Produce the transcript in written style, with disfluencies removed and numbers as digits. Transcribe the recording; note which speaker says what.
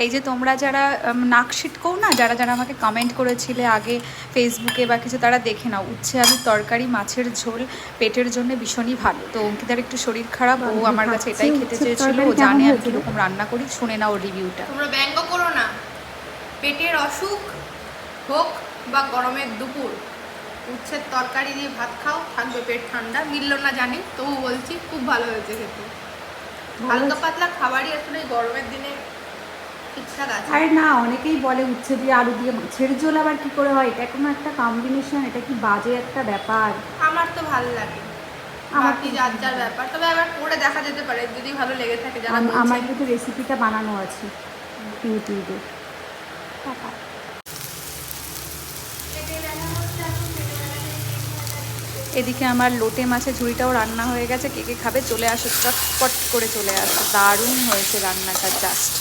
Speaker 1: এই যে তোমরা যারা নাক সিটকো না, যারা যারা আমাকে কমেন্ট করেছিলে আগে ফেসবুকে বা কিছু, তারা দেখে নাও উচ্ছে আলুর তরকারি মাছের ঝোল পেটের জন্য ভীষণই ভালো। তো অঙ্কিতার একটু শরীর খারাপ, ও আমার কাছে এটাই খেতে চেয়েছিল, ও জানে আমি কীরকম রান্না করি, শুনে নাও রিভিউটা।
Speaker 2: তোমরা ব্যঙ্গ করো না, পেটের অসুখ হোক বা গরমের দুপুর উচ্ছের তরকারি দিয়ে ভাত খাও, থাকবে পেট ঠান্ডা। মিলল না জানি, তবু বলছি খুব ভালো হয়েছে খেতে। হালকা পাতলা খাবারই আসলে গরমের দিনে ঠিকঠাক আছে।
Speaker 3: আরে না, অনেকেই বলে উচ্ছে দিয়ে আলু দিয়ে মাছের ঝোল আবার কি করে হয়, এটা কোনো একটা কম্বিনেশন, এটা কি বাজে একটা ব্যাপার।
Speaker 2: আমার তো ভালো লাগে, বাকি যার যার ব্যাপার। তবে আবার করে দেখা যেতে পারে যদি ভালো লেগে থাকে।
Speaker 3: আমার কিন্তু রেসিপিটা বানানো আছে ইউটিউবে।
Speaker 1: এদিকে আমার লোটে মাছের ঝুড়িটাও রান্না হয়ে গেছে, কে কে খাবে চলে আসো, চটপট করে চলে আসো, দারুণ হয়েছে রান্নাটা জাস্ট।